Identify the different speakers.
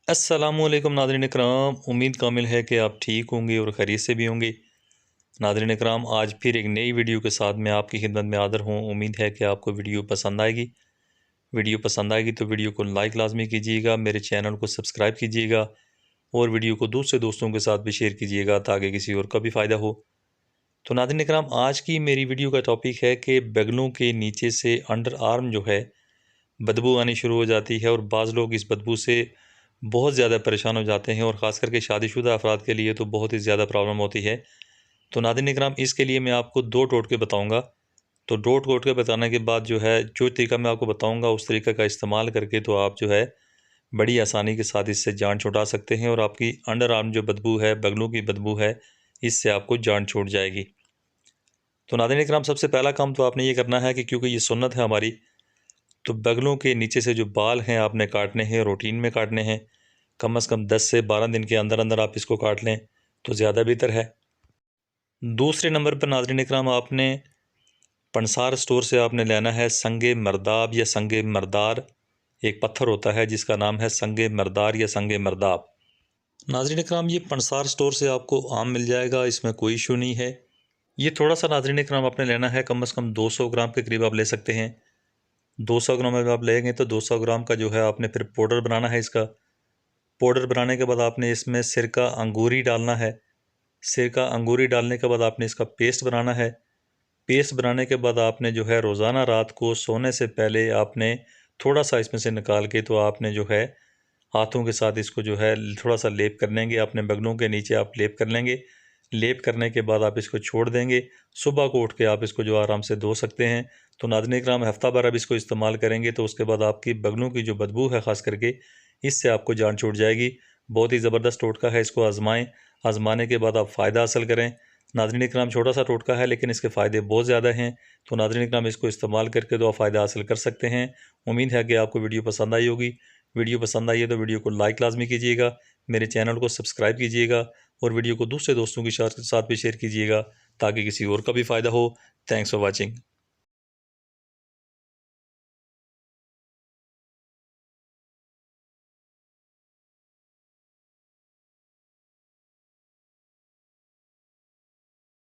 Speaker 1: अस्सलामुअलैकुम नाज़रीन इकराम, उम्मीद कामिल है कि आप ठीक होंगे और खैरियत से भी होंगे। नाज़रीन इकराम, आज फिर एक नई वीडियो के साथ मैं आपकी खिदमत में हाज़िर हूँ। उम्मीद है कि आपको वीडियो पसंद आएगी। वीडियो पसंद आएगी तो वीडियो को लाइक लाजमी कीजिएगा, मेरे चैनल को सब्सक्राइब कीजिएगा और वीडियो को दूसरे दोस्तों के साथ भी शेयर कीजिएगा ताकि किसी और का भी फ़ायदा हो। तो नाज़रीन इकराम, आज की मेरी वीडियो का टॉपिक है कि बगलों के नीचे से अंडर आर्म जो है बदबू आनी शुरू हो जाती है और बाज़ लोग इस बदबू से बहुत ज़्यादा परेशान हो जाते हैं और ख़ास करके शादीशुदा अफराद के लिए तो बहुत ही ज़्यादा प्रॉब्लम होती है। तो नाज़रीन इकराम, इसके लिए मैं आपको 2 टोटके बताऊँगा। तो 2 टोटके बताने के बाद जो है, जो तरीका मैं आपको बताऊँगा उस तरीक़े का इस्तेमाल करके तो आप जो है बड़ी आसानी के साथ इससे जान छुड़ा सकते हैं और आपकी अंडर आर्म जो बदबू है, बगलों की बदबू है, इससे आपको जान छूट जाएगी। तो नाज़रीन इकराम, सबसे पहला काम तो आपने ये करना है कि क्योंकि ये सुन्नत है हमारी, तो बगलों के नीचे से जो बाल हैं आपने काटने हैं, रूटीन में काटने हैं। कम से कम 10 से 12 दिन के अंदर अंदर आप इसको काट लें तो ज़्यादा बेहतर है। दूसरे नंबर पर नाज़रीन इकराम, आपने पंसार स्टोर से आपने लेना है संगे मर्दाब या संगे मर्दार। एक पत्थर होता है जिसका नाम है संगे मर्दार या संगे मर्दाब। नाज़रीन इकराम, ये पंसार स्टोर से आपको आम मिल जाएगा, इसमें कोई इशू नहीं है। ये थोड़ा सा नाज़रीन इकराम आपने लेना है, कम से कम 200 ग्राम के करीब आप ले सकते हैं। 200 ग्राम अगर आप लेंगे तो 200 ग्राम का जो है आपने फिर पाउडर बनाना है इसका। पाउडर बनाने के बाद आपने इसमें सिरका अंगूरी डालना है। सिरका अंगूरी डालने के बाद आपने इसका पेस्ट बनाना है। पेस्ट बनाने के बाद आपने जो है रोज़ाना रात को सोने से पहले आपने थोड़ा सा इसमें से निकाल के तो आपने जो है हाथों के साथ इसको जो है थोड़ा सा लेप कर लेंगे। अपने बगलों के नीचे आप लेप कर लेंगे। लेप करने के बाद आप इसको छोड़ देंगे। सुबह को उठ के आप इसको जो आराम से धो सकते हैं। तो नाज़रीन इकराम, हफ्ता भर आप इसको इस्तेमाल करेंगे तो उसके बाद आपकी बगलों की जो बदबू है ख़ास करके, इससे आपको जान छूट जाएगी। बहुत ही ज़बरदस्त टोटका है, इसको आज़माएँ। आज़माने के बाद आप फ़ायदा हासिल करें। नाज़रीन इकराम, छोटा सा टोटका है लेकिन इसके फ़ायदे बहुत ज़्यादा हैं। तो नाज़रीन इकराम, इसको इस्तेमाल करके तो आप फ़ायदा हासिल कर सकते हैं। उम्मीद है कि आपको वीडियो पसंद आई होगी। वीडियो पसंद आई है तो वीडियो को लाइक लाजमी कीजिएगा, मेरे चैनल को सब्सक्राइब कीजिएगा और वीडियो को दूसरे दोस्तों के साथ भी शेयर कीजिएगा ताकि किसी और का भी फ़ायदा हो। Thanks for watching.